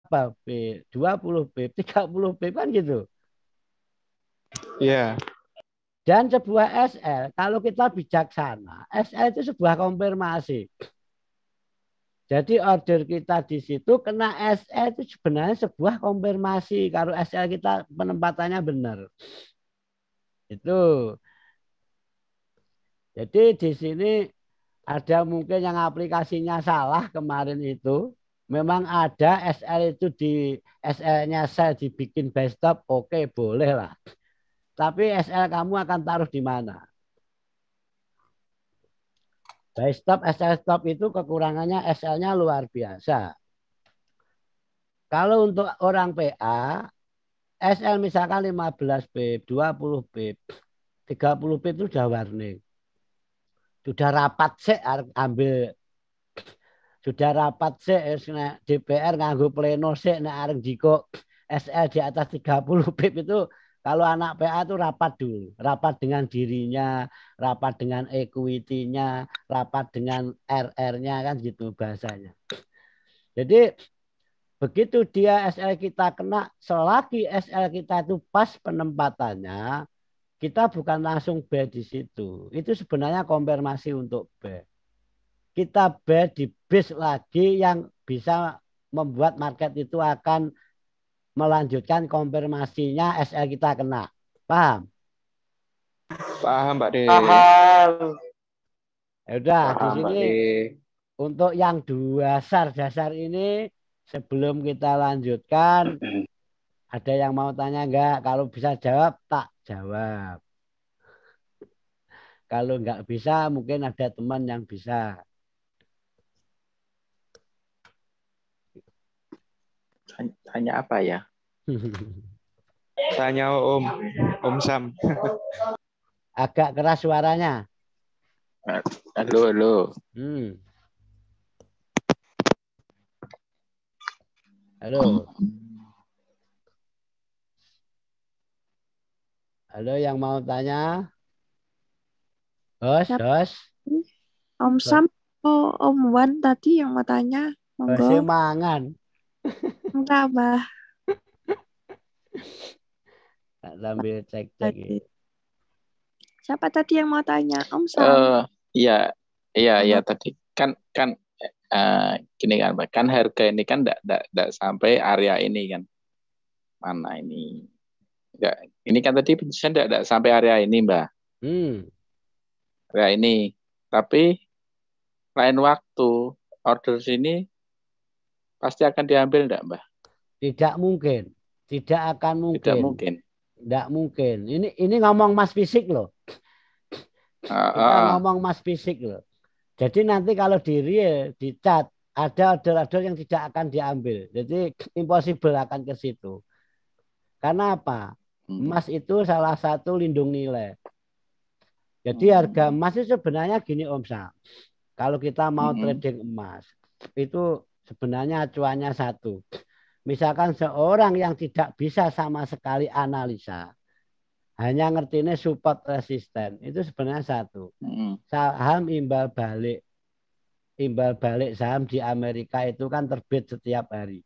berapa pip, 20 pip, 30 pip kan gitu. Iya. Dan sebuah SL, kalau kita bijaksana, SL itu sebuah konfirmasi. Jadi order kita di situ kena SL itu sebenarnya sebuah konfirmasi kalau SL kita penempatannya benar. Itu. Jadi di sini ada mungkin yang aplikasinya salah kemarin itu. Memang ada SL itu di SL-nya saya dibikin by stop, oke boleh lah. Tapi SL kamu akan taruh di mana? By stop, SL stop itu kekurangannya SL-nya luar biasa. Kalau untuk orang PA, SL misalkan 15 pip, 20 pip, 30 pip itu sudah warning. Sudah rapat sih ambil, sudah rapat sih DPR nganggo pleno sih nek arep jiko SL di atas 30 pip itu kalau anak PA itu rapat dulu, rapat dengan dirinya, rapat dengan equity-nya, rapat dengan RR-nya kan gitu bahasanya. Jadi begitu dia SL kita kena, selagi SL kita itu pas penempatannya, kita bukan langsung B di situ. Itu sebenarnya konfirmasi untuk B. Kita B di base lagi yang bisa membuat market itu akan melanjutkan konfirmasinya SL kita kena. Paham? Paham, Pak D. Paham. Ya udah di Paham, sini Pak D. untuk yang dasar ini sebelum kita lanjutkan ada yang mau tanya enggak? Kalau bisa jawab tak jawab. Kalau enggak bisa mungkin ada teman yang bisa. Tanya apa ya? Tanya Om Sam. Agak keras suaranya. Halo, halo. Halo. Halo yang mau tanya? Hos. Om Sam, Om Wan tadi yang mau tanya, monggo. Mangan. Enggak, Mbah. Sambil cek-cek. Siapa tadi yang mau tanya? Om Sam. Iya tadi kan gini kan, Mbak. Kan harga ini kan enggak sampai area ini kan. Mana ini? Enggak, ini kan tadi penjelasan enggak sampai area ini, Mbak. Area ini. Tapi lain waktu order sini pasti akan diambil enggak, Mbak? Tidak mungkin. Tidak akan mungkin. Tidak mungkin. Tidak mungkin. Ini ngomong Mas fisik loh. Kita ngomong Mas fisik loh. Jadi nanti kalau di real, di chat, ada order-order yang tidak akan diambil. Jadi impossible akan ke situ. Karena apa? Emas itu salah satu lindung nilai. Jadi harga emas itu sebenarnya gini Om Sam. Kalau kita mau trading emas, itu sebenarnya acuannya satu. Misalkan seorang yang tidak bisa sama sekali analisa, hanya ngertinya support resisten, itu sebenarnya satu. Saham imbal balik saham di Amerika itu kan terbit setiap hari.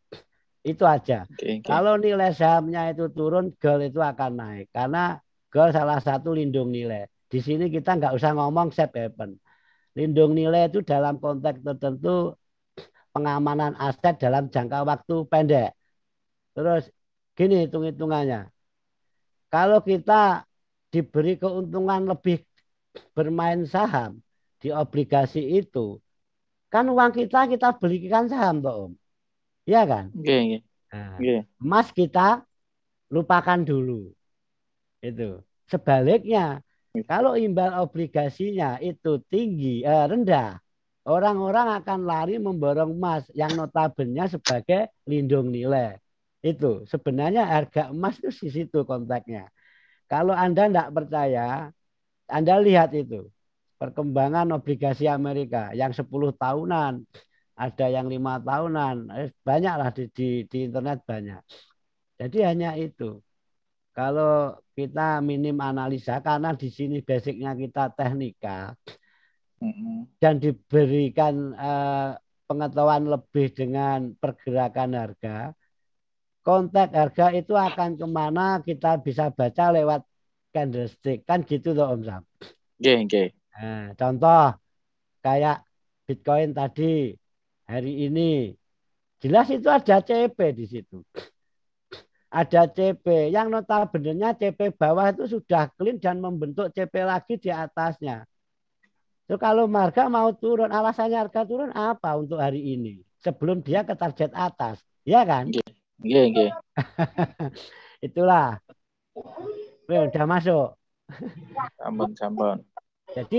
Itu aja. Kalau nilai sahamnya itu turun, gold itu akan naik. Karena gold salah satu lindung nilai. Di sini kita nggak usah ngomong safe haven. Lindung nilai itu dalam konteks tertentu pengamanan aset dalam jangka waktu pendek. Terus gini hitung-hitungannya. Kalau kita diberi keuntungan lebih bermain saham di obligasi itu, kan uang kita belikan saham toh Om. Iya kan? Nah, emas kita lupakan dulu. Itu. Sebaliknya, kalau imbal obligasinya itu tinggi, rendah, orang-orang akan lari memborong emas yang notabene sebagai lindung nilai. Itu sebenarnya harga emas itu di situ konteksnya. Kalau Anda tidak percaya, Anda lihat itu perkembangan obligasi Amerika yang 10 tahunan, ada yang 5 tahunan, banyaklah di internet banyak. Jadi hanya itu. Kalau kita minim analisa karena di sini basicnya kita teknika dan diberikan pengetahuan lebih dengan pergerakan harga, konteks harga itu akan kemana kita bisa baca lewat candlestick. Kan gitu loh Om Sam. Oke. Nah, contoh kayak Bitcoin tadi hari ini. Jelas itu ada CP di situ. Ada CP yang notabene CP bawah itu sudah clean dan membentuk CP lagi di atasnya. So, kalau harga mau turun, alasannya harga turun apa untuk hari ini? Sebelum dia ke target atas, ya kan? Oke. Itulah. Udah masuk. Sampun. Jadi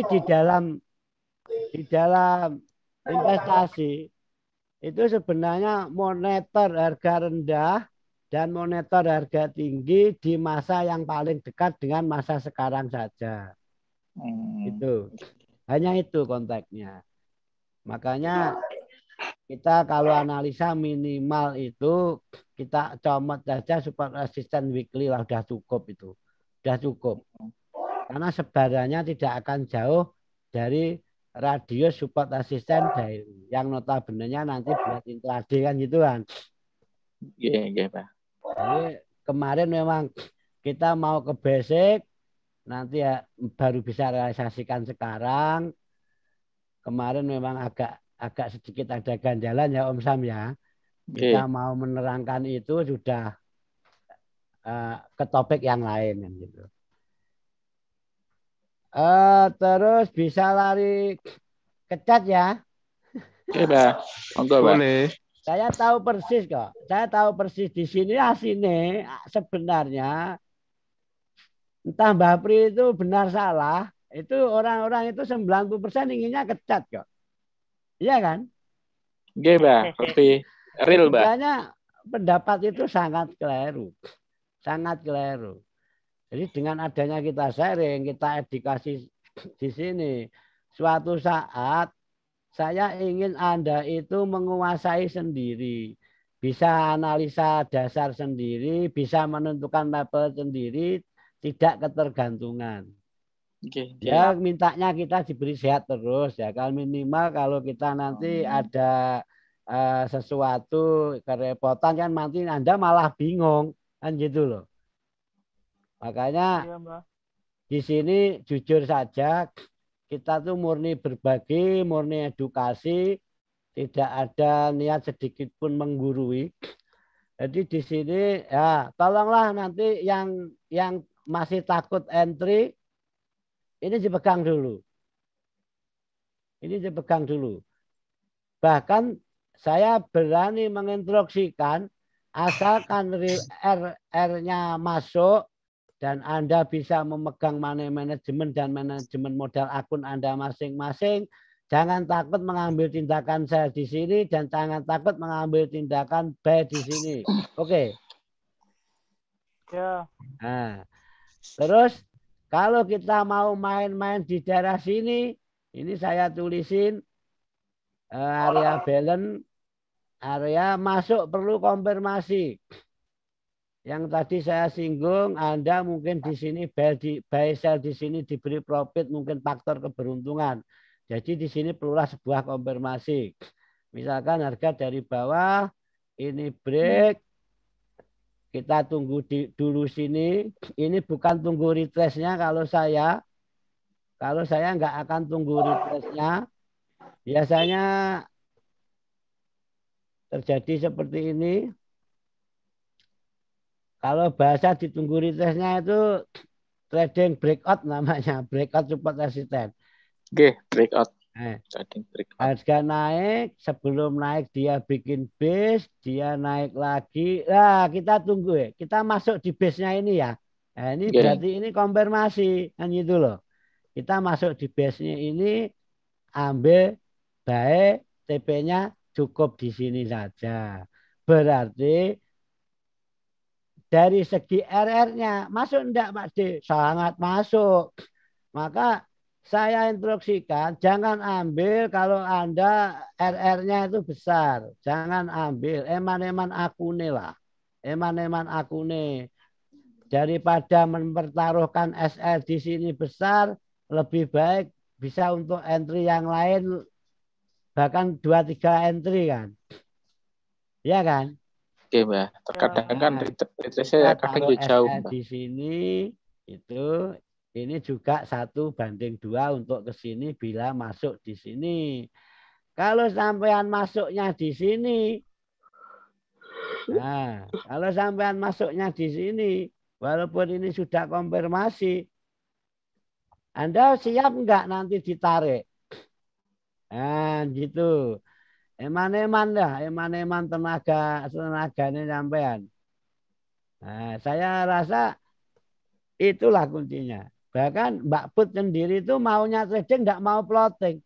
di dalam investasi itu sebenarnya monitor harga rendah dan monitor harga tinggi di masa yang paling dekat dengan masa sekarang saja. Itu. Hanya itu konteksnya. Makanya kita kalau analisa minimal itu kita comot saja support resistance weekly lah udah cukup itu. Udah cukup. Karena sebarannya tidak akan jauh dari radius support resistance daily yang notabene-nya nanti buat intraday kan gitu kan. Iya, Pak. Jadi kemarin memang kita mau ke basic, nanti ya baru bisa realisasikan sekarang. Kemarin memang agak sedikit ada ganjalan ya Om Sam ya. Kita mau menerangkan itu sudah ke topik yang lain kan gitu. Terus bisa lari ke chat ya. Oke, Pak. Monggo, Pak. Boleh. Saya tahu persis kok. Saya tahu persis di sini asine sebenarnya entah Mbak Pri itu benar salah, itu orang-orang itu 90% inginnya kecat kok. Iya kan? Oke, Pak. Tapi real, Pak. Sebenarnya pendapat itu sangat keliru. Sangat keliru. Jadi dengan adanya kita sharing, kita edukasi di sini, suatu saat saya ingin Anda itu menguasai sendiri. Bisa analisa dasar sendiri, bisa menentukan level sendiri, tidak ketergantungan. Ya mintanya kita diberi sehat terus ya. Kalau minimal kalau kita nanti ada sesuatu kerepotan kan nanti Anda malah bingung kan gitu loh. Makanya di sini jujur saja kita tuh murni berbagi, murni edukasi, tidak ada niat sedikit pun menggurui. Jadi di sini ya tolonglah nanti yang masih takut entry ini dipegang dulu. Ini dipegang dulu. Bahkan saya berani menginstruksikan asalkan R-nya masuk dan Anda bisa memegang money management dan manajemen modal akun Anda masing-masing. Jangan takut mengambil tindakan sell di sini dan jangan takut mengambil tindakan buy di sini. Oke. Ya. Nah, terus kalau kita mau main-main di daerah sini, ini saya tulisin area balance, area masuk perlu konfirmasi. Yang tadi saya singgung, Anda mungkin di sini buy sell di sini diberi profit, mungkin faktor keberuntungan. Jadi di sini perlulah sebuah konfirmasi. Misalkan harga dari bawah, ini break, kita tunggu dulu sini. Ini bukan tunggu retrace-nya kalau saya nggak akan tunggu retrace-nya. Biasanya terjadi seperti ini. Kalau bahasa ditunggu retrace-nya itu trading breakout namanya, breakout support resistance. Oke, breakout. Trading breakout. Harga naik, sebelum naik dia bikin base, dia naik lagi. Nah, kita tunggu ya. Kita masuk di base-nya ini ya. Nah, ini berarti ini konfirmasi kan gitu loh. Kita masuk di base-nya ini, ambil baik TP-nya cukup di sini saja. Berarti dari segi RR-nya masuk enggak Pak D? Sangat masuk. Maka saya instruksikan jangan ambil kalau Anda RR-nya itu besar. Jangan ambil eman-eman akune lah. Eman-eman akune. Daripada mempertaruhkan SL di sini besar, lebih baik bisa untuk entry yang lain bahkan 2-3 entry kan. Ya kan? Oke, Mbak. Terkadang kan retrace-nya kadang Kalau jauh, SE Mbak. di sini itu ini juga 1:2 untuk ke sini bila masuk di sini. Kalau sampean masuknya di sini, nah, kalau sampean masuknya di sini, walaupun ini sudah konfirmasi, Anda siap nggak nanti ditarik? Nah, gitu. Eman-eman dah, eman-eman tenaganya sampean. Nah, saya rasa itulah kuncinya. Bahkan Mbak Put sendiri itu maunya trading, nggak mau plotting.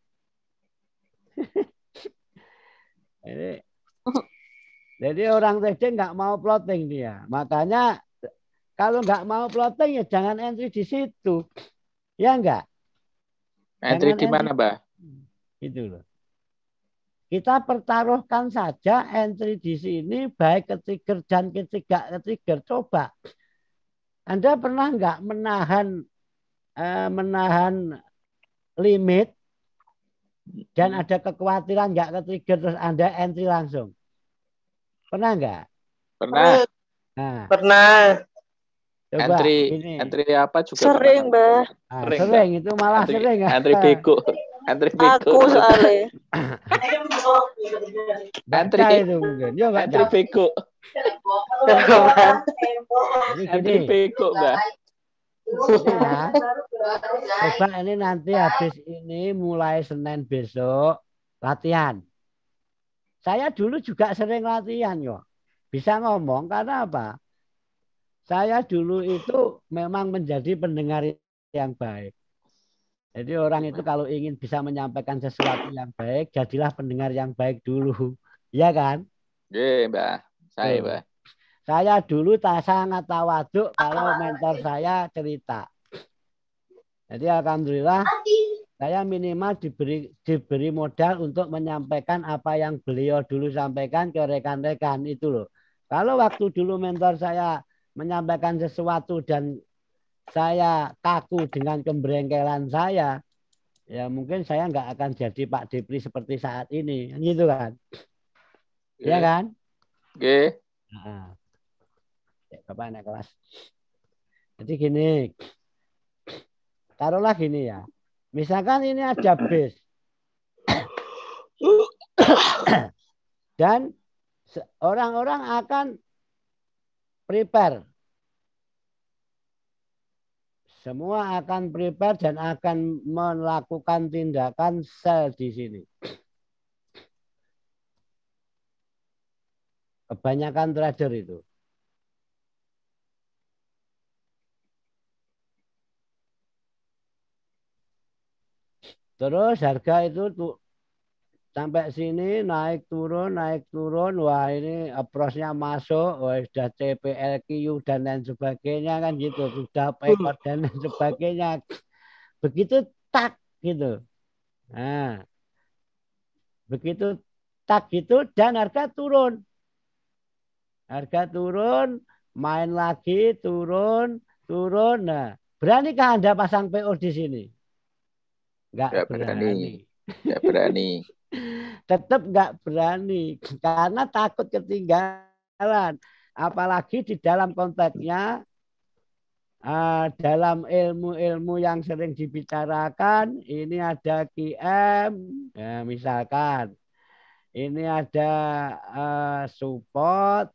Jadi orang trading nggak mau plotting dia. Makanya kalau nggak mau plotting ya jangan entry di situ. Ya enggak? Entry Jangan di mana, Mbak? Itu loh. Kita pertaruhkan saja entry di sini baik ke trigger dan ketiga ke trigger. Coba. Anda pernah nggak menahan limit dan ada kekhawatiran nggak ke trigger terus Anda entry langsung? Pernah nggak? Pernah. Nah, Pernah. coba entry apa juga sering, Mbak. Nah, sering itu malah sering. Entry bego. Entry bego. Aku soalnya. Baca itu mungkin. Ya, entry bego. Entry bego, Mbak. Ini ya. Coba ini nanti habis ini mulai Senin besok latihan. Saya dulu juga sering latihan yo. Bisa ngomong karena apa? Saya dulu itu memang menjadi pendengar yang baik. Jadi orang itu kalau ingin bisa menyampaikan sesuatu yang baik, jadilah pendengar yang baik dulu. Iya kan? Iya, Mbak. Mbak. Saya dulu sangat tawaduk kalau mentor saya cerita. Jadi alhamdulillah saya minimal diberi modal untuk menyampaikan apa yang beliau dulu sampaikan ke rekan-rekan itu loh. Kalau waktu dulu mentor saya menyampaikan sesuatu dan saya kaku dengan keberengkelan saya, ya mungkin saya nggak akan jadi Pak Depri seperti saat ini, gitu kan? Iya kan? Oke. Nah, Bapak naik kelas. Jadi gini, taruhlah gini ya. Misalkan ini ada base. Dan orang-orang akan prepare. Semua akan prepare dan akan melakukan tindakan sell di sini. Kebanyakan trader itu. Terus harga itu sampai sini naik turun. Wah ini approach-nya masuk. Wah sudah CPLQ dan lain sebagainya kan gitu. Sudah paypal dan lain sebagainya. Begitu tak gitu. Nah, begitu tak gitu dan harga turun. Harga turun, main lagi, turun. Nah, beranikah Anda pasang PO di sini? Nggak berani. Nggak berani. Tetap nggak berani karena takut ketinggalan. Apalagi di dalam konteksnya dalam ilmu-ilmu yang sering dibicarakan, ini ada QM, ya misalkan ini ada support,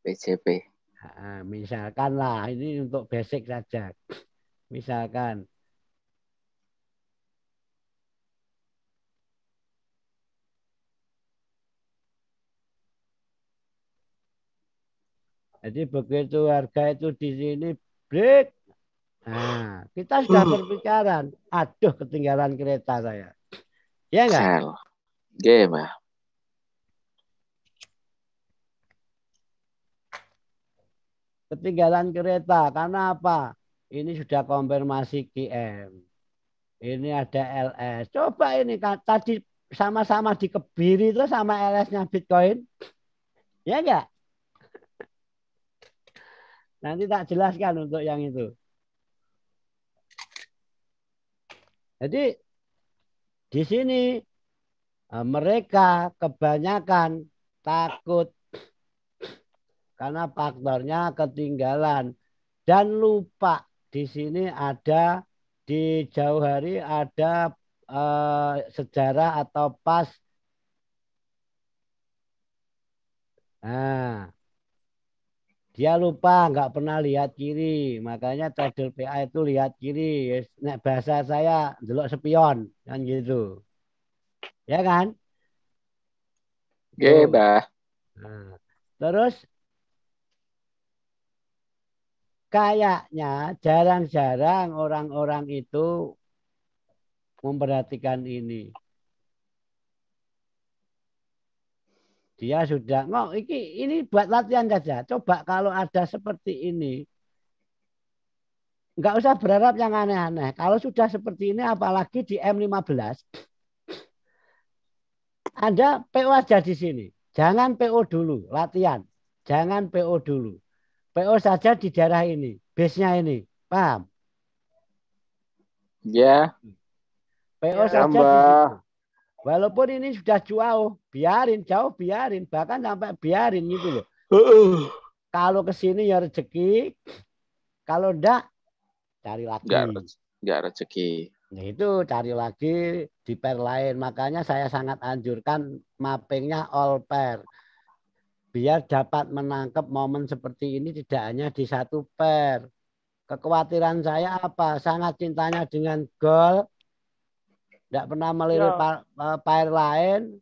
PCP. Nah, misalkan lah, ini untuk basic saja. Misalkan. Jadi begitu harga itu di sini break. Nah, kita sudah berpikiran. Aduh, ketinggalan kereta saya. Ya enggak? Gimana? Ketinggalan kereta. Karena apa? Ini sudah konfirmasi QM. Ini ada LS. Coba ini tadi sama-sama dikebiri itu sama LS-nya Bitcoin. Ya enggak? Nanti tak jelaskan untuk yang itu. Jadi di sini mereka kebanyakan takut karena faktornya ketinggalan dan lupa. Di sini ada di jauh hari ada sejarah atau pas. Nah, dia lupa nggak pernah lihat kiri, makanya trader PA itu lihat kiri. Nek bahasa saya delok spion kan gitu, ya kan? Oke, Tuh. Mbah. Nah, terus kayaknya jarang-jarang orang-orang itu memperhatikan ini. Dia sudah, ini buat latihan saja. Coba kalau ada seperti ini, nggak usah berharap yang aneh-aneh. Kalau sudah seperti ini, apalagi di M15, Anda PO aja di sini. Jangan PO dulu, latihan. Jangan PO dulu. PO saja di daerah ini, base-nya ini. Paham? Ya. PO Ya, saja di Mbah. situ. Walaupun ini sudah jauh, biarin, jauh biarin. Bahkan sampai biarin gitu loh. Kalau ke sini ya rezeki, kalau enggak cari lagi. Enggak rezeki. Nah, itu cari lagi di pair lain. Makanya saya sangat anjurkan mappingnya all pair. Biar dapat menangkap momen seperti ini tidak hanya di satu pair. Kekhawatiran saya apa? Sangat cintanya dengan gold. Tidak pernah melirik pair lain.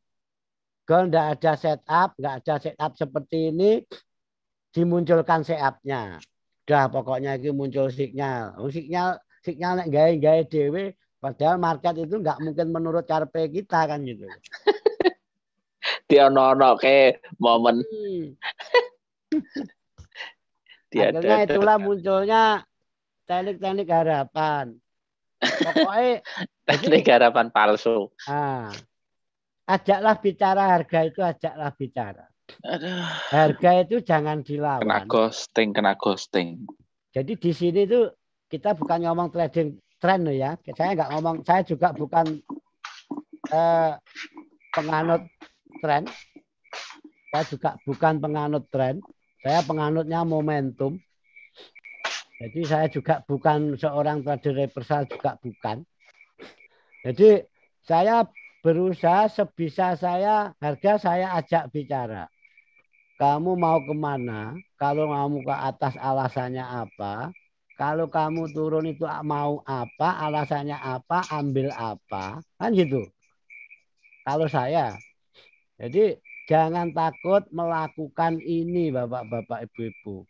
Gold tidak ada setup. Nggak ada setup seperti ini. Dimunculkan setup-nya. Udah pokoknya itu muncul sinyal. Sinyal nek gawe dewe. Padahal market itu nggak mungkin menurut karpe kita kan gitu. Dia nono ke momen. Akhirnya itulah munculnya teknik-teknik harapan. Pokoknya teknik harapan palsu. Ajaklah bicara harga itu, ajaklah bicara. Harga itu jangan dilawan. Kena ghosting. Jadi di sini tuh kita bukan ngomong trading tren loh ya. Saya nggak ngomong, saya juga bukan penganut tren. Saya juga bukan penganut tren. Saya penganutnya momentum. Jadi saya juga bukan seorang trader reversal, juga bukan. Jadi saya berusaha sebisa saya, harga saya ajak bicara. Kamu mau kemana? Kalau kamu ke atas alasannya apa? Kalau kamu turun itu mau apa? Alasannya apa? Ambil apa? Kan gitu. Kalau saya. Jadi jangan takut melakukan ini Bapak-bapak Ibu-ibu.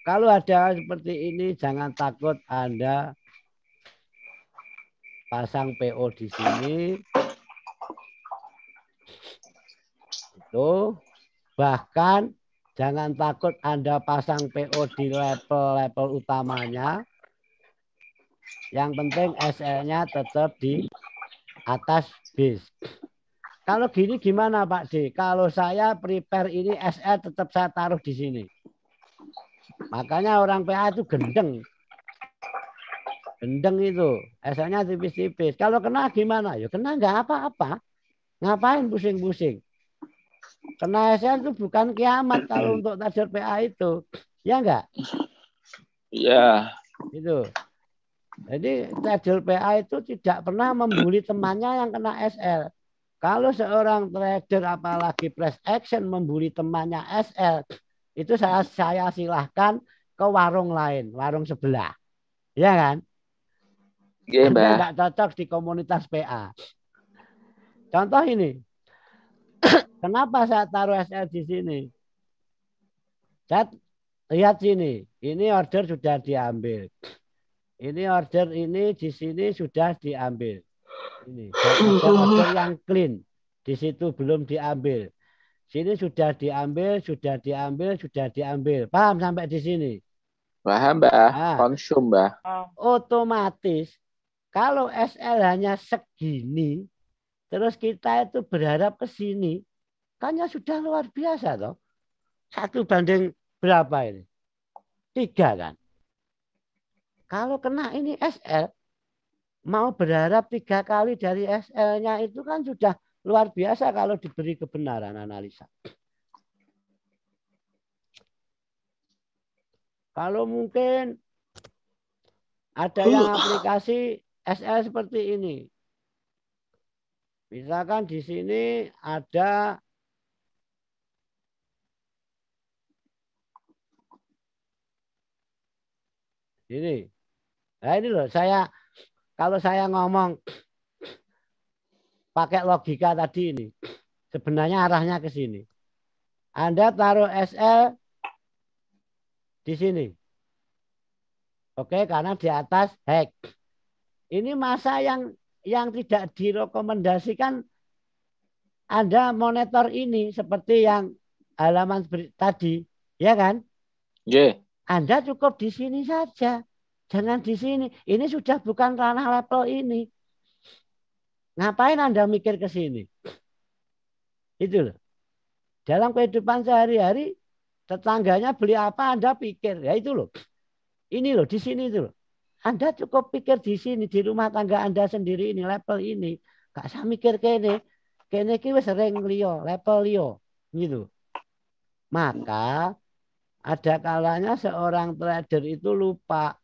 Kalau ada seperti ini jangan takut Anda pasang PO di sini. Itu bahkan jangan takut Anda pasang PO di level-level utamanya. Yang penting SL-nya tetap di atas base. Kalau gini gimana Pak D? Kalau saya prepare ini SL tetap saya taruh di sini. Makanya orang PA itu gendeng. Gendeng itu. SL-nya tipis-tipis. Kalau kena gimana? Ya kena nggak apa-apa. Ngapain pusing-pusing? Kena SL itu bukan kiamat kalau untuk trader PA itu. Ya enggak? Iya. Itu. Jadi trader PA itu tidak pernah membuli temannya yang kena SL. Kalau seorang trader apalagi press action membuli temannya SL, itu saya silahkan ke warung lain, warung sebelah. Ya kan? Iya, Anda Mbak. nggak cocok di komunitas PA. Contoh ini. Kenapa saya taruh SL di sini? Saya lihat sini. Ini order sudah diambil. Ini order ini di sini sudah diambil. Ini dan ada order yang clean. Di situ belum diambil. Sini sudah diambil, sudah diambil, sudah diambil. Paham sampai di sini? Paham, Mbak. Nah, Konsum, Mbak. otomatis kalau SL hanya segini, terus kita itu berharap ke sini, kan ya sudah luar biasa toh. 1 banding berapa ini? 3 kan? Kalau kena ini SL, mau berharap 3 kali dari SL-nya itu kan sudah luar biasa kalau diberi kebenaran analisa. Kalau mungkin ada yang aplikasi SL seperti ini. Misalkan di sini ada ini. Nah ini loh, kalau saya ngomong pakai logika tadi ini, sebenarnya arahnya ke sini. Anda taruh SL di sini. Oke, karena di atas hack. Ini masa yang tidak direkomendasikan Anda monitor ini seperti yang halaman tadi, ya kan? Yeah. Anda cukup di sini saja. Jangan di sini. Ini sudah bukan ranah level ini. Ngapain Anda mikir ke sini? Itu loh. Dalam kehidupan sehari-hari, tetangganya beli apa Anda pikir. Ya itu loh. Ini loh, di sini itu loh. Anda cukup pikir di sini, di rumah tangga Anda sendiri ini, level ini. Gak usah mikir kene. Kene ki wis sering liyo, level liyo. Gitu. Maka ada kalanya seorang trader itu lupa.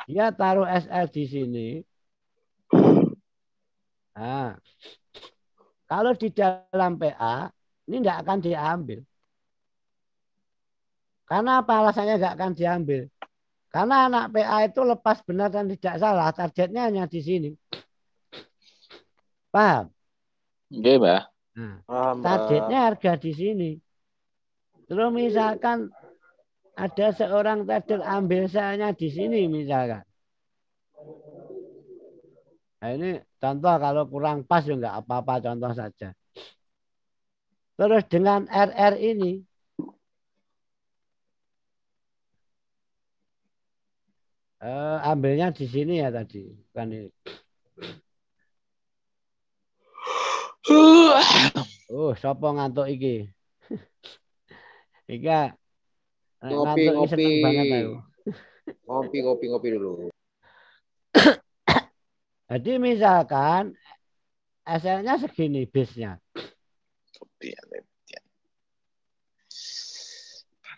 Dia taruh SL di sini. Nah, kalau di dalam PA, ini tidak akan diambil. Karena apa alasannya nggak akan diambil? Karena anak PA itu lepas benar dan tidak salah, targetnya hanya di sini. Paham? Oke, Mbak. Nah, targetnya harga di sini. Terus misalkan ada seorang trader ambil salahnya di sini misalkan. Nah, ini contoh kalau kurang pas ya nggak apa-apa, contoh saja. Terus dengan RR ini, ambilnya di sini ya tadi, bukan ini. Sopo ngantuk iki. Ika ngantuk iki seneng banget aku. Ngopi dulu. Jadi misalkan SL-nya segini base-nya.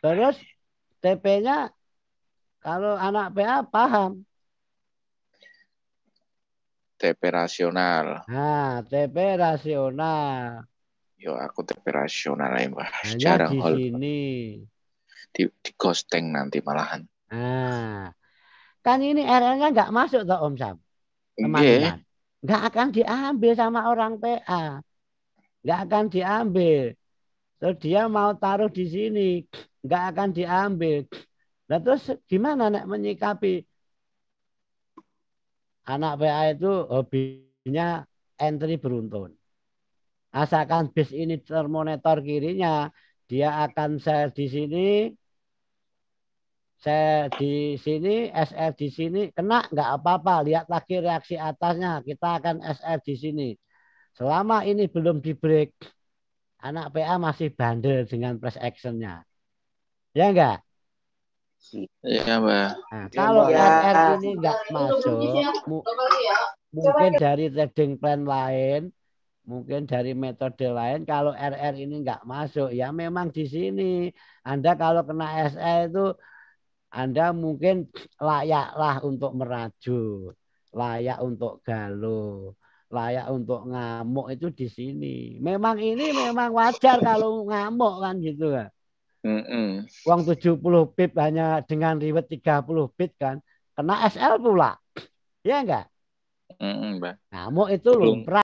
Terus TP-nya kalau anak PA paham. TP rasional. Nah, TP rasional. Yo, aku TP rasional aja, Mbak. Hanya jarang di hol. sini. Di ghosting nanti malahan. Nah, kan ini RL-nya nggak masuk toh Om Sam. Teman-teman. Nggak akan diambil sama orang PA. Nggak akan diambil. Terus dia mau taruh di sini. Nggak akan diambil. Nah, terus gimana nek menyikapi anak PA itu hobinya entry beruntun. Asalkan base ini termonitor kirinya, dia akan sell di sini, sell di sini, SL di sini, kena nggak apa-apa. Lihat lagi reaksi atasnya, kita akan SL di sini. Selama ini belum di break, anak PA masih bandel dengan press actionnya. Ya enggak? Iya, Mbak. Nah, kalau RR ini nggak masuk, mungkin dari trading plan lain, mungkin dari metode lain, kalau RR ini nggak masuk, ya memang di sini. Anda kalau kena SE itu, Anda mungkin layaklah untuk merajut, layak untuk galuh, layak untuk ngamuk itu di sini. Memang ini memang wajar kalau ngamuk kan gitu kan. Uang 70 pip hanya dengan reward 30 pip kan. Kena SL pula. Ya enggak? Mbak. Ngamuk itu lumrah.